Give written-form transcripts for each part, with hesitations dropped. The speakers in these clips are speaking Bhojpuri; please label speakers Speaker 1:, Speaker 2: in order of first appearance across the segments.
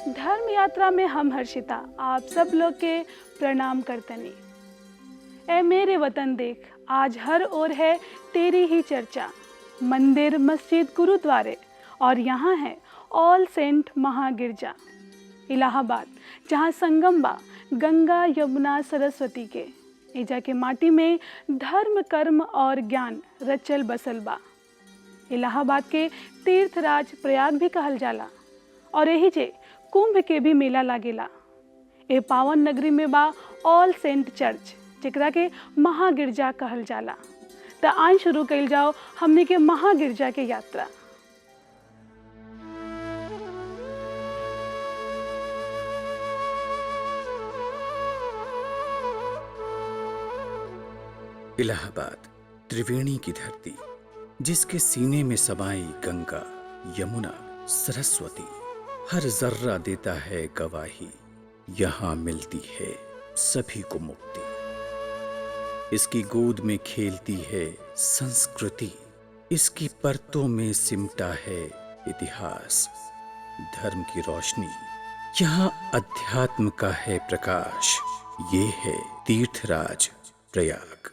Speaker 1: धर्म यात्रा में हम हर्षिता आप सब लोग के प्रणाम करतनी। ए मेरे वतन देख, आज हर ओर है तेरी ही चर्चा। मंदिर, मस्जिद, गुरुद्वारे और यहाँ है ऑल सेंट महागिरजा इलाहाबाद, जहाँ संगम बा गंगा यमुना सरस्वती के। एजा के माटी में धर्म, कर्म और ज्ञान रचल बसल बा। इलाहाबाद के तीर्थराज प्रयाग भी कहल जाला और यही जे कुंभ के भी मेला लागेला। ए पावन नगरी में बा ऑल सेंट चर्च, जेकरा के महागिरजा कहल जाला। त आज शुरू कइल जाओ हमने के महागिरजा के यात्रा।
Speaker 2: इलाहाबाद त्रिवेणी की धरती, जिसके सीने में समाई गंगा यमुना सरस्वती, हर जर्रा देता है गवाही। यहाँ मिलती है सभी को मुक्ति। इसकी गोद में खेलती है संस्कृति, इसकी परतों में सिमटा है इतिहास। धर्म की रोशनी, यहाँ अध्यात्म का है प्रकाश। ये है तीर्थराज प्रयाग।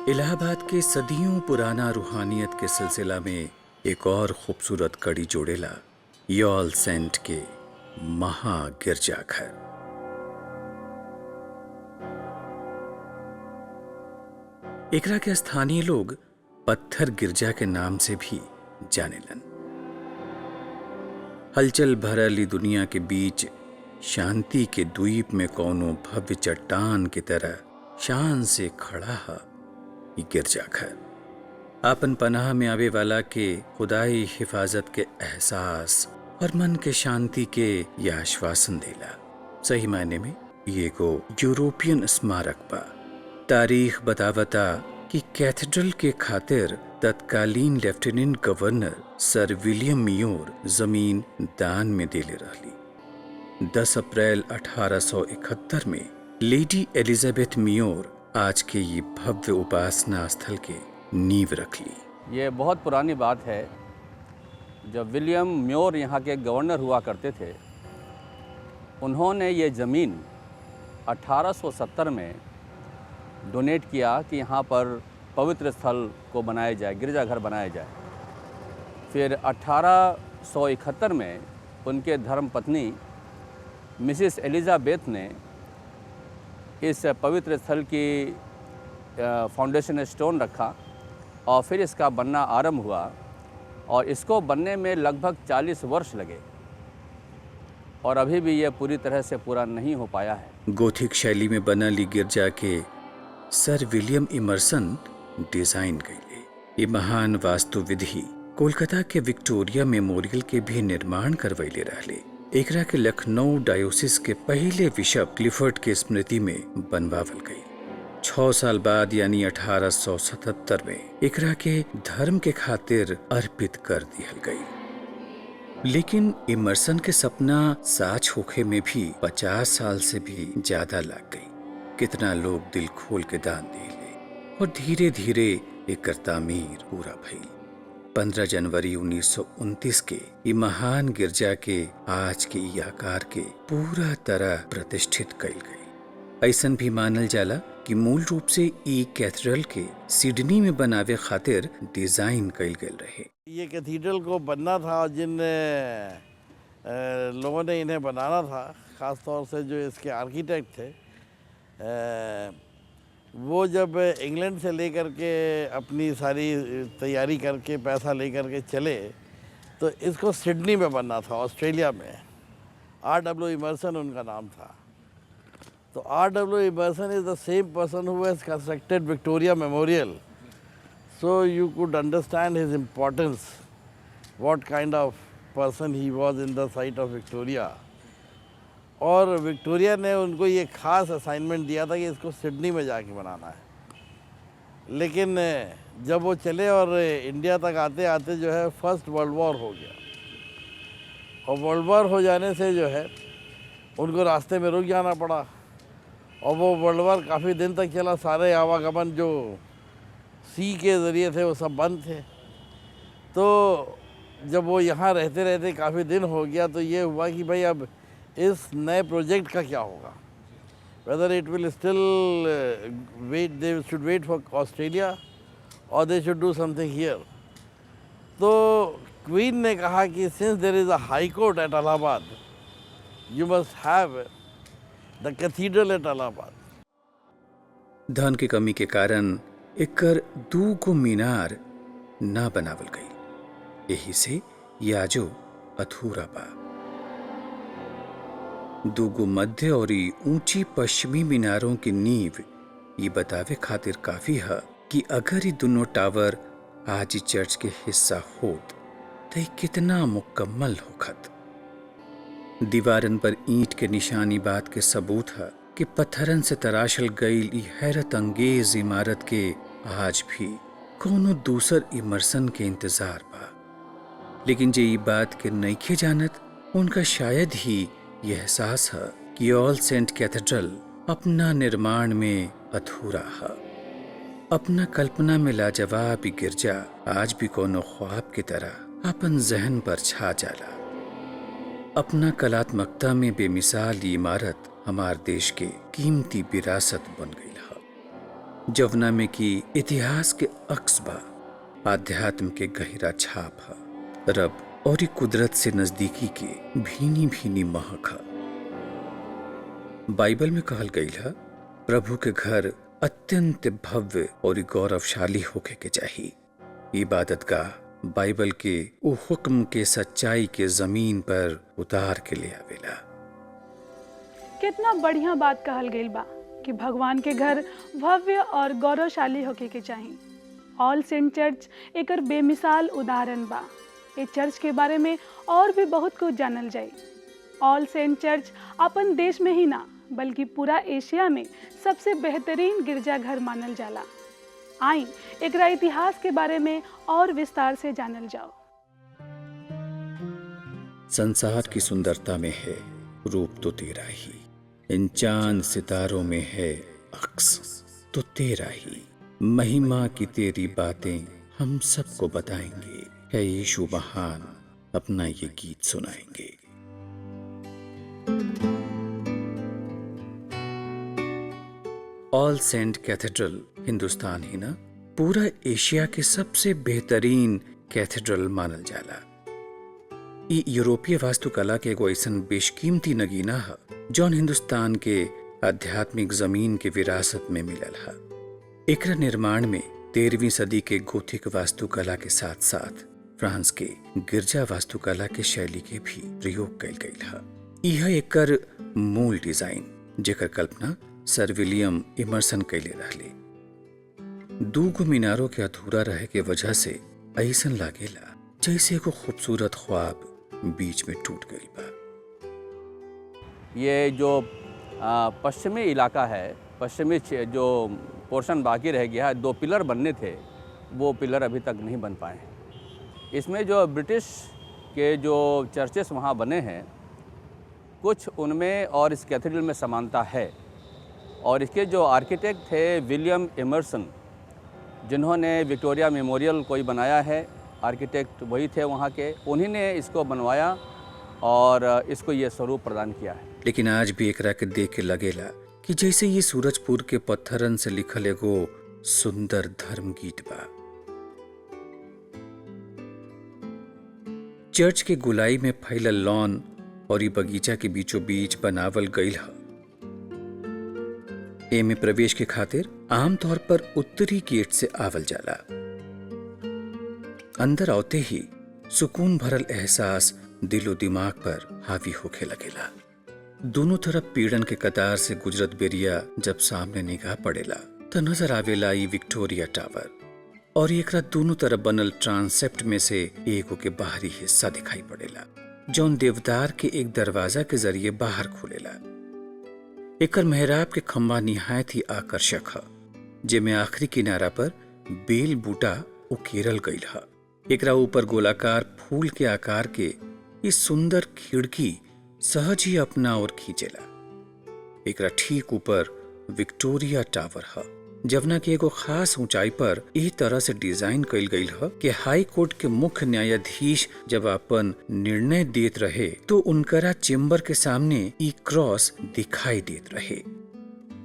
Speaker 2: इलाहाबाद के सदियों पुराना रूहानियत के सिलसिला में एक और खूबसूरत कड़ी जोड़ेला ये ऑल सेंट के महागिरजाघर। एकरा के स्थानीय लोग पत्थर गिरजा के नाम से भी जानेलन। हलचल भरल दुनिया के बीच शांति के द्वीप में कौनो भव्य चट्टान की तरह शान से खड़ा है ये गिरजाघर। आपन पनाह में आवे वाला के खुदाई हिफाजत के एहसास और मन के शांति के यह आश्वासन देला। सही मायने में ये को यूरोपियन स्मारक बा। तारीख बतावता कि कैथेड्रल के खातिर तत्कालीन लेफ्टिनेंट गवर्नर सर विलियम म्योर जमीन दान में देले रहली। 10 अप्रैल 1871 में लेडी एलिजाबेथ म्योर आज के ये भव्य उपासना स्थल के नींव रख ली।
Speaker 3: ये बहुत पुरानी बात है। जब विलियम म्योर यहाँ के गवर्नर हुआ करते थे, उन्होंने ये ज़मीन 1870 में डोनेट किया कि यहाँ पर पवित्र स्थल को बनाया जाए, गिरजाघर बनाया जाए। फिर 1871 में उनके धर्मपत्नी मिसिस एलिजाबेथ ने इस पवित्र स्थल की फाउंडेशन स्टोन रखा और फिर इसका बनना आरंभ हुआ और इसको बनने में लगभग 40 वर्ष लगे और अभी भी यह पूरी तरह से पूरा नहीं हो पाया है।
Speaker 2: गोथिक शैली में बना ली गिरजा के सर विलियम इमर्सन डिजाइन कइले। ये महान वास्तुविधि कोलकाता के विक्टोरिया मेमोरियल के भी निर्माण करवैले रहले। एकरा के लखनऊ डायोसिस के पहले बिशप क्लिफर्ड के स्मृति में बनवावल गई। 6 साल बाद यानी 1877 में एकरा के धर्म के खातिर अर्पित कर दिया गई। लेकिन इमर्सन के सपना साच होखे में भी 50 साल से भी ज्यादा लग गई। कितना लोग दिल खोल के दान दिले और धीरे धीरे एकर तामीर पूरा भइल। 15 जनवरी 1929 के ये महान गिरजा के आज के ई आकार के पूरा तरह प्रतिष्ठित कइल गई। ऐसन भी मानल जाला कि मूल रूप से ई कैथेड्रल के सिडनी में बनावे खातिर डिजाइन कइल गइल रहे।
Speaker 4: ये कैथेड्रल को बनना था, जिन लोगों ने इन्हें बनाना था, ख़ास तौर से जो इसके आर्किटेक्ट थे, वो जब इंग्लैंड से लेकर के अपनी सारी तैयारी करके पैसा लेकर के चले तो इसको सिडनी में बनना था, ऑस्ट्रेलिया में। R.W. इमर्सन उनका नाम था। तो R.W. Emerson is the same person who has constructed Victoria Memorial, so you could understand his importance, what kind of person he was in the site of Victoria. और विक्टोरिया ने उनको ये ख़ास असाइनमेंट दिया था कि इसको सिडनी में जाके बनाना है। लेकिन जब वो चले और इंडिया तक आते आते जो है फर्स्ट वर्ल्ड वॉर हो गया और वर्ल्ड वॉर हो जाने से जो है उनको रास्ते में रुक जाना पड़ा और वो वर्ल्ड वॉर काफ़ी दिन तक चला। सारे आवागमन जो सी के ज़रिए थे वो सब बंद थे। तो जब वो यहाँ रहते रहते काफ़ी दिन हो गया तो ये हुआ कि भाई अब इस नए प्रोजेक्ट का क्या होगा, whether it will still wait, they should wait for Australia और they should do something here. तो क्वीन ने कहा कि since there is a high court at Allahabad, you must have the cathedral at Allahabad.
Speaker 2: धन की कमी के कारण एकर दूगो मीनार ना बनावल गई, यही से याजो अधूरा बा। दूगो मध्य और ऊंची पश्चिमी मीनारों की नींव ये बतावे खातिर काफी है कि अगर ये दोनों टावर आज चर्च के हिस्सा होत तो कितना मुकम्मल होखत। दीवारन पर ईंट के निशानी बात के सबूत है कि पत्थरन से तराशल गई ई हैरत अंगेज इमारत के आज भी कोनो दूसर इमर्सन के इंतजार बा। लेकिन जे ई बात के नइखे जानत उनका शायद ही यह एहसास है कि ऑल सेंट कैथेड्रल अपना निर्माण में अधूरा है। अपना कल्पना में लाजवाब गिरजा आज भी कोनो ख्वाब की तरह अपन जहन पर छा जाला। अपना कलात्मकता में बेमिसाल इमारत हमार देश के कीमती विरासत बन गई है, जवना में की इतिहास के अक्स बा, आध्यात्म के गहरा छाप है, रब और कुदरत से नजदीकी के भीनी भीनी महक है। बाइबल में कहल गई है प्रभु के घर अत्यंत भव्य और गौरवशाली होके के चाहिए। इबादत गाह बाइबल के वो हुक्म के सच्चाई के जमीन पर उतार के ले आवेला।
Speaker 1: कितना बढ़िया बात कहल गई बा कि भगवान के घर भव्य और गौरवशाली होके के चाहिए। ऑल सेंट चर्च एकर बेमिसाल उदाहरण बा। ये चर्च के बारे में और भी बहुत कुछ जानल जाए। ऑल सेंट चर्च अपन देश में ही ना बल्कि पूरा एशिया में सबसे बेहतरीन गिरजाघर मानल जाला। आई एकरा इतिहास के बारे में और विस्तार से जानल जाओ।
Speaker 2: संसार की सुंदरता में है रूप तो तेरा ही, इन चांद सितारों में है अक्स तो तेरा ही। महिमा की तेरी बातें हम सबको बताएंगे, है यीशु महान अपना ये गीत सुनाएंगे। ऑल सेंट कैथेड्रल हिंदुस्तान ही ना पूरा एशिया के सबसे बेहतरीन कैथेड्रल मानल जाला। ई यूरोपीय वास्तुकला के एगो ऐसन बेशकीमती नगीना है जौन हिंदुस्तान के आध्यात्मिक जमीन के विरासत में मिलल है। एकरा निर्माण में 13वीं सदी के गोथिक वास्तुकला के साथ साथ फ्रांस के गिरजा वास्तुकला के शैली के भी प्रयोग कइल गइल है। यह एकर मूल डिजाइन जेकर कल्पना सर विलियम इमर्सन कैले रहले। दूगो मीनारों के अधूरा रहे के वजह से ऐसन लागेला जैसे एगो खूबसूरत ख्वाब बीच में टूट गई बा।
Speaker 3: ये जो पश्चिमी इलाका है, पश्चिमी जो पोर्शन बाकी रह गया है, 2 पिलर बनने थे, वो पिलर अभी तक नहीं बन पाए हैं। इसमें जो ब्रिटिश के जो चर्चेस वहाँ बने हैं, कुछ उनमें और इस कैथेड्रल में समानता है। और इसके जो आर्किटेक्ट थे विलियम इमर्सन, जिन्होंने विक्टोरिया मेमोरियल कोई बनाया है, आर्किटेक्ट वही थे वहाँ के, उन्हीं ने इसको बनवाया और इसको ये स्वरूप प्रदान किया है।
Speaker 2: लेकिन आज भी एकरा के देख के लगेला कि जैसे ये सूरजपुर के पत्थरन से लिखल एगो सुंदर धर्म गीत बा। चर्च के गुलाई में फैलल लॉन और ये बगीचा के बीचों बीच बनावल गईल है। एमे प्रवेश के खातिर आमतौर पर उत्तरी गेट से आवल जाला। अंदर आते ही सुकून भरल एहसास दिलो दिमाग पर हावी होके लगेला। दोनों तरफ पीड़न के कतार से गुजरत बेरिया जब सामने निगाह पड़ेला तो नजर आवेला ये विक्टोरिया टावर और एकरा दोनों तरफ बनल ट्रांसेप्ट में से एगो के बाहरी हिस्सा दिखाई पड़ेला जौन देवदार के एक दरवाजा के जरिए बाहर खुलेला। एकर मेहराब के खम्बा निहायत ही आकर्षक है, जेमे आखिरी किनारा पर बेल बूटा उकेरल गईल है। एकरा ऊपर गोलाकार फूल के आकार के इस सुंदर खिड़की सहज ही अपना और खींचेला। एकरा ठीक ऊपर विक्टोरिया टावर है जवना के एगो खास ऊंचाई पर ई तरह से डिजाइन कइल गईल ह कि हाई कोर्ट के मुख्य न्यायाधीश जब अपन निर्णय देत रहे तो उनकरा चेम्बर के सामने ई क्रॉस दिखाई देत रहे।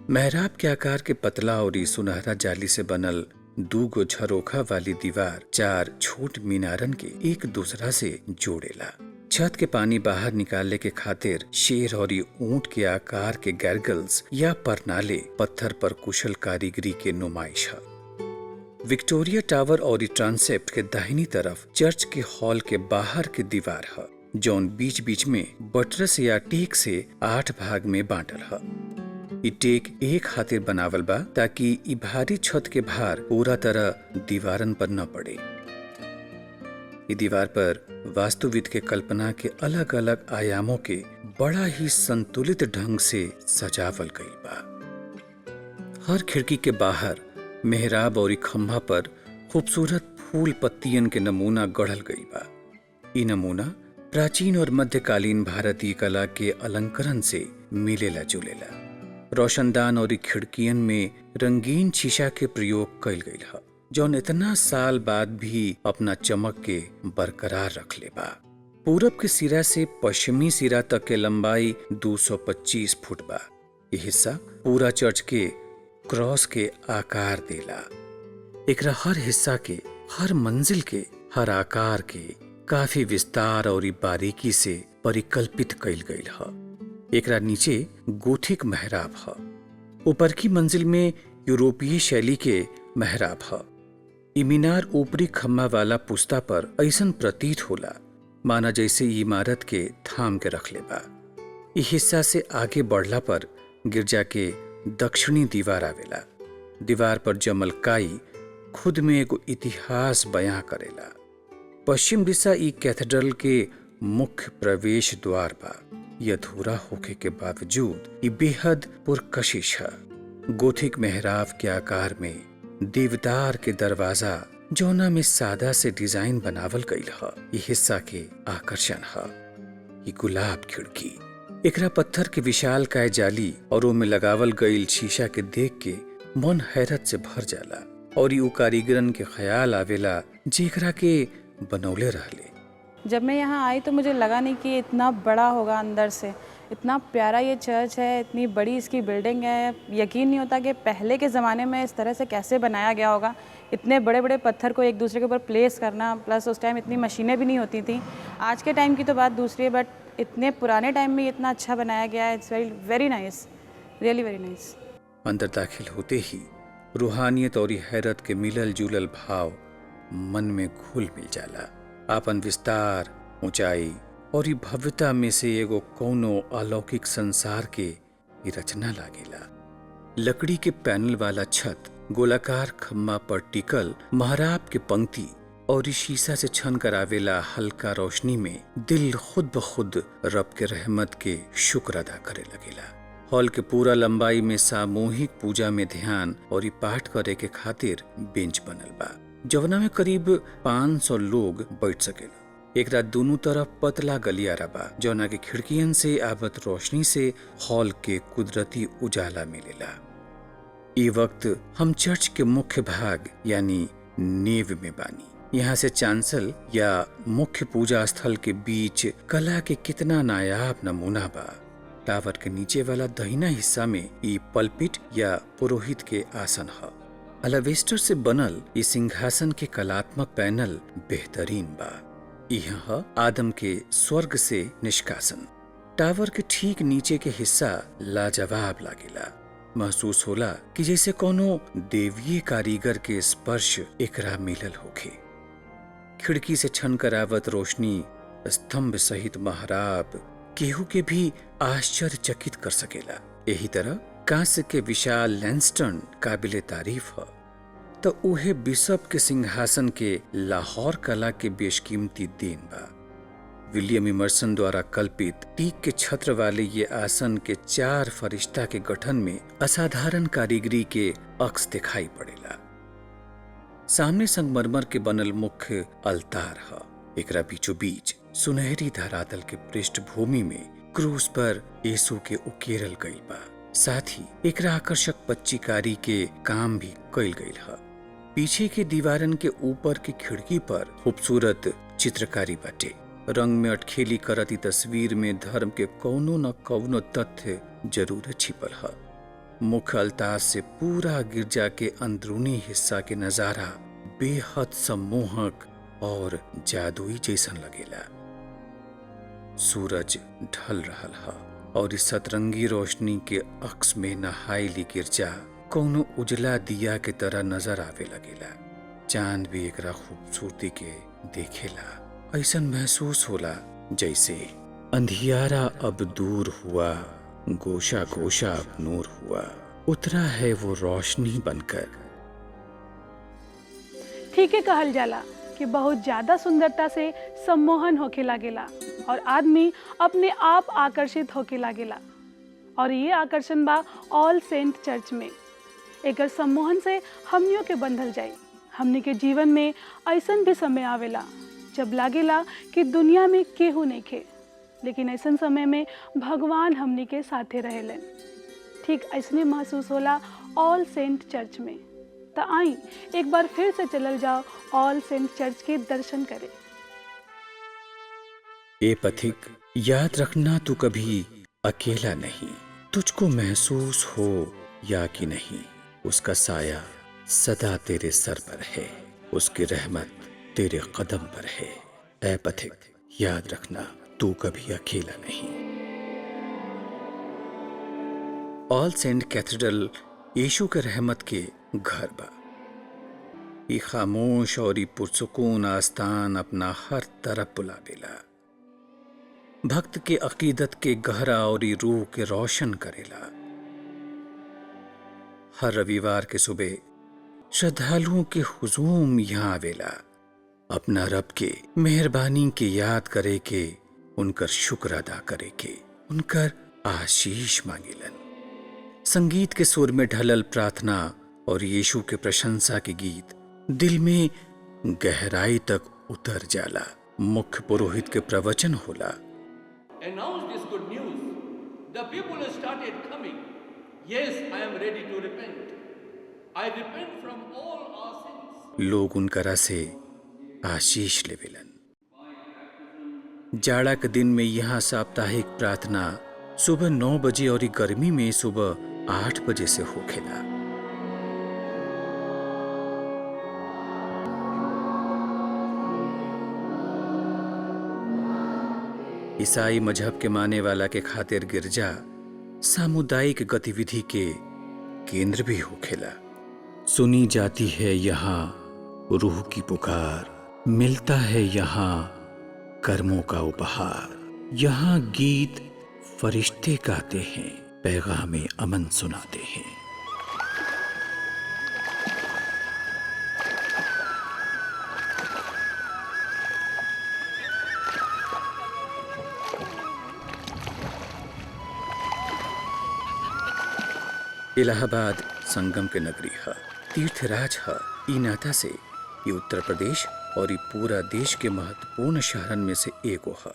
Speaker 2: मेहराब के आकार के पतला और ई सुनहरा जाली से बनल दूगो झरोखा वाली दीवार 4 छोट मीनारन के एक दूसरा से जोड़ेला। छत के पानी बाहर निकालने के खातिर शेर और ऊंट के आकार के गैरगल्स या परनाले पत्थर पर कुशल कारीगरी के नुमाइश है। विक्टोरिया टावर और ट्रांसेप्ट के दाहिनी तरफ चर्च के हॉल के बाहर के दीवार है, जौन बीच बीच में बटरस या टेक से 8 भाग में बांटल है। ई टेक एक खातिर बनावल बा ताकि ई भारी छत के भार पूरा तरह दीवारन पर न पड़े। ई दीवार पर वास्तुविद के कल्पना के अलग अलग आयामों के बड़ा ही संतुलित ढंग से सजावल गई बा। हर खिड़की के बाहर मेहराब और खंभा पर खूबसूरत फूल पत्तियन के नमूना गढ़ल गई बा। ई नमूना प्राचीन और मध्यकालीन भारतीय कला के अलंकरण से मिलेला जुलेला। रोशनदान और खिड़कियन में रंगीन शीशा के प्रयोग कइल गईल है, जौन इतना साल बाद भी अपना चमक के बरकरार रख ले बा। पूरब के सिरा से पश्चिमी सिरा तक के लंबाई 225 फुट बा। ये हिस्सा पूरा चर्च के क्रॉस के आकार देला। एकरा हर हिस्सा के, हर मंजिल के, हर आकार के काफी विस्तार और बारीकी से परिकल्पित कइल गईल है। एकरा नीचे गोथिक मेहराब है। ऊपर की मंजिल में यूरोपीय शैली के मेहराब है। ई मीनार ऊपरी खम्मा वाला पुस्ता पर ऐसन प्रतीत होला माना जैसे इमारत के थाम के रख ले बा। ई हिस्सा से आगे बढ़ला पर गिरजा के दक्षिणी दीवार आवेला। दीवार पर जमल काई खुद में एगो इतिहास बयां करेला। पश्चिम दिशा ई कैथेड्रल के मुख्य प्रवेश द्वार बा। यह अधूरा होके के बावजूद ये बेहद पुरकशिश है। गोथिक मेहराब के आकार में देवदार के दरवाजा जौना में सादा से डिजाइन बनावल गईल है, ये हिस्सा के आकर्षण है। ये गुलाब खिड़की, एकरा पत्थर के विशाल काय जाली और में लगावल गईल शीशा के देख के मन हैरत से भर जाला और ये कारीगरन के ख्याल आवेला जेकरा के बनौले रहले।
Speaker 5: जब मैं यहाँ आई तो मुझे लगा नहीं कि इतना बड़ा होगा अंदर से। इतना प्यारा ये चर्च है, इतनी बड़ी इसकी बिल्डिंग है। यकीन नहीं होता कि पहले के ज़माने में इस तरह से कैसे बनाया गया होगा। इतने बड़े बड़े पत्थर को एक दूसरे के ऊपर प्लेस करना, प्लस उस टाइम इतनी मशीनें भी नहीं होती थी। आज के टाइम की तो बात दूसरी है, बट इतने पुराने टाइम में इतना अच्छा बनाया गया है। It's very nice, really very nice.
Speaker 2: अंदर दाखिल होते ही रूहानियत और हैरत के मिलल जुलल भाव मन में घुल मिल जाला। आपन विस्तार, ऊंचाई और ई भव्यता में से एगो कौनो अलौकिक संसार के ई रचना लागेला। लकड़ी के पैनल वाला छत, गोलाकार खम्मा पर टिकल महराब के पंक्ति और ई शीशा से छन करावेला हल्का रोशनी में दिल खुद ब खुद रब के रहमत के शुक्र अदा करे लगेला। हॉल के पूरा लंबाई में सामूहिक पूजा में ध्यान और ई पाठ करे के खातिर बेंच बनल बा, जवना में करीब 500 लोग बैठ सकेला। एकरा दोनों तरफ पतला गलियारा बा, जौना के खिड़कियन से आवत रोशनी से हॉल के कुदरती उजाला मिलेला। ई वक्त हम चर्च के मुख्य भाग यानी नेव में बानी। यहाँ से चांसल या मुख्य पूजा स्थल के बीच कला के कितना नायाब नमूना बा। टावर के नीचे वाला दहिना हिस्सा में ई पल्पिट या पुरोहित के आसन है। अलावेस्टर से बनल ई सिंहासन के कलात्मक पैनल बेहतरीन बा। यह आदम के स्वर्ग से निष्कासन। टावर के ठीक नीचे के हिस्सा लाजवाब लागेला। महसूस होला कि जैसे कोनो देवीय कारीगर के स्पर्श एकरा मिलल होखे। खिड़की से छन करावत रोशनी, स्तंभ सहित महराब केहू के भी आश्चर्यचकित कर सकेला। यही तरह कांस्य के विशाल लैंसटर्न काबिले तारीफ है। तो उहे बिशप के सिंहासन के लाहौर कला के बेशकीमती देन बा। विलियम इमर्सन द्वारा कल्पित टीक के छत्र वाले ये आसन के 4 फरिश्ता के गठन में असाधारण कारीगरी के अक्स दिखाई पड़ेला। सामने संगमरमर के बनल मुख्य अलतार है। एकरा बीचों बीच सुनहरी धरातल के पृष्ठभूमि में क्रूस पर यीशु के उकेरल गई बा। साथ ही एकरा आकर्षक पच्चीकारी के काम भी कइल गइल ह। पीछे के दीवारन के ऊपर के खिड़की पर खूबसूरत चित्रकारी बाटे। रंग में अटखेली करत ई तस्वीर में धर्म के कौनो न कौनो तथ्य जरूर छिपल ह। मुख्य अल्ताफ से पूरा गिरजा के अंदरूनी हिस्सा के नजारा बेहद सम्मोहक और जादुई जैसन लगेला। सूरज ढल रहल ह और इस सतरंगी रोशनी के अक्स में नहाइली गिरजा कौनो उजला दिया के तरह नजर आवे लगेला। चांद भी एकरा खूबसूरती के देखेला। ऐसन महसूस होला जैसे अंधियारा अब दूर हुआ, गोशा गोशा अब नूर हुआ, उतरा है वो रोशनी बनकर।
Speaker 1: ठीक है कहल जाला कि बहुत ज्यादा सुंदरता से सम्मोहन होके लागेला और आदमी अपने आप आकर्षित होके लागेला। और ये आकर्षण बा ऑल सेंट चर्च में। एकर सम्मोहन से हमनियों के बंधल जाई। हमनी के जीवन में ऐसन भी समय आवेला जब लागेला कि दुनिया में केहू नहीं खे, लेकिन ऐसन समय में भगवान हमनी के साथे रहेलन। ठीक ऐसने महसूस होला ऑल सेंट चर्च में। तो आई एक बार फिर से चलल जाओ ऑल सेंट चर्च के दर्शन करे।
Speaker 2: ए पथिक, याद रखना तू कभी अकेला नहीं। तुझको महसूस हो या कि नहीं, उसका साया सदा तेरे सर पर है, उसकी रहमत तेरे कदम पर है। ए पथिक, याद रखना तू कभी अकेला नहीं। ऑल सेंट कैथेड्रल यीशु के रहमत के घर बा। ई खामोश और ई पुरसुकून आस्थान अपना हर तरफ बुलावेला। भक्त के अकीदत के गहरा और ई रूह के रोशन करेला। हर रविवार के सुबह श्रद्धालुओं के हुजूम यहाँ आवेला, अपना रब के मेहरबानी के याद करे के, उनकर शुक्र अदा करे के, उनकर आशीष मांगेलन। संगीत के सुर में ढलल प्रार्थना और यीशु के प्रशंसा के गीत दिल में गहराई तक उतर जाला। मुख्य पुरोहित के प्रवचन होला।
Speaker 6: Announce this good news. The people have started coming. Yes, I am ready to repent. I repent from all our sins.
Speaker 2: लोग उनकरा से आशीष लेवेलन। जाड़ा के दिन में यहाँ साप्ताहिक प्रार्थना सुबह 9 बजे और गर्मी में सुबह 8 बजे से होखेला। ईसाई मजहब के माने वाला के खातिर गिरजा सामुदायिक गतिविधि के केंद्र भी होखेला। सुनी जाती है यहाँ रूह की पुकार, मिलता है यहाँ कर्मों का उपहार। यहाँ गीत फरिश्ते गाते हैं, पैगामे अमन सुनाते हैं। इलाहाबाद संगम के नगरी है, तीर्थराज है। ई नाता से ये उत्तर प्रदेश और ये पूरा देश के महत्वपूर्ण शहरन में से एगो है।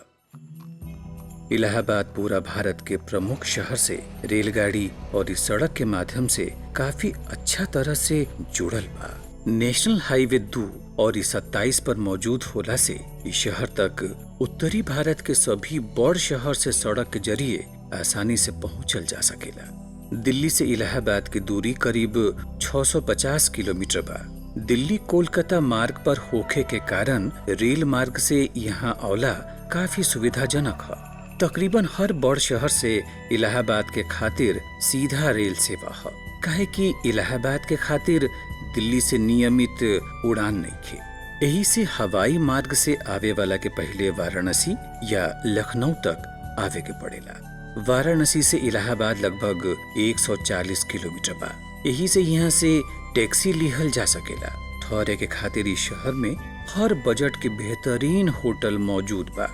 Speaker 2: इलाहाबाद पूरा भारत के प्रमुख शहर से रेलगाड़ी और इस सड़क के माध्यम से काफी अच्छा तरह से जुड़ल बा। नेशनल हाईवे 2 और 27 पर मौजूद होला से इस शहर तक उत्तरी भारत के सभी बड़ शहर से सड़क के जरिए आसानी से पहुंचल जा सकेला। दिल्ली से इलाहाबाद की दूरी करीब 650 किलोमीटर बा। दिल्ली कोलकाता मार्ग पर होखे के कारण रेल मार्ग से यहाँ औला काफी सुविधाजनक है। तकरीबन हर बड़ शहर से इलाहाबाद के खातिर सीधा रेल सेवा है, काहे कि इलाहाबाद के खातिर दिल्ली से नियमित उड़ान नहीं थे। यही से हवाई मार्ग से आवे वाला के पहले वाराणसी या लखनऊ तक आवे के पड़ेला। वाराणसी से इलाहाबाद लगभग 140 किलोमीटर बा। यही से यहाँ से टैक्सी लिहल जा सकेला। ठहरे के खातिर इस शहर में हर बजट के बेहतरीन होटल मौजूद बा।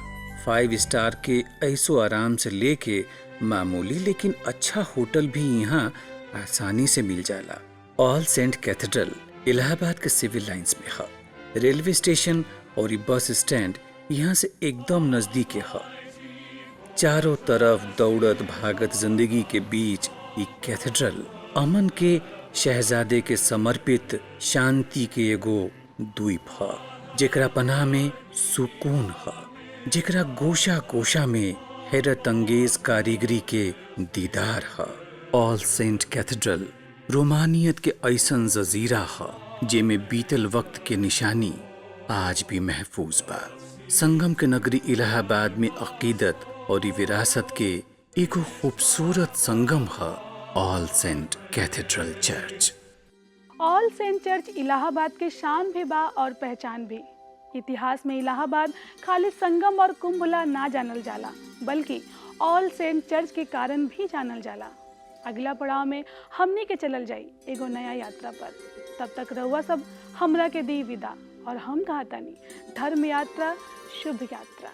Speaker 2: 5 स्टार के ऐसो आराम से लेके मामूली लेकिन अच्छा होटल भी यहाँ आसानी से मिल जाला। ऑल सेंट कैथेड्रल इलाहाबाद के सिविल लाइंस में है। रेलवे स्टेशन और ये बस स्टैंड यहाँ से एकदम नजदीक है। चारों तरफ दौड़त भागत जिंदगी के बीच ई कैथेड्रल अमन के शहजादे के समर्पित शांति के एगो द्वीप ह, जेकरा पनाह में सुकून ह, जेकरा गोशा कोशा में हैरत अंगेज कारीगरी के दीदार ह। ऑल सेंट कैथेड्रल रोमानियत के ऐसन जजीरा ह जेमे बीतल वक्त के निशानी आज भी महफूज बा। संगम के नगरी इलाहाबाद में अकीदत और विरासत के एगो खूबसूरत संगम है All Saint cathedral church.
Speaker 1: All Saint church Allahabad के शान भी बा और पहचान भी। इतिहास में इलाहाबाद खाली संगम और कुंभला ना जानल जाला, बल्कि ऑल सेंट चर्च के कारण भी जानल जाला। अगला पड़ाव में हमनी के चलल जाई एगो नया यात्रा पर। तब तक रहुआ सब हमरा के दी विदा और हम कहतानी धर्म यात्रा शुभ यात्रा।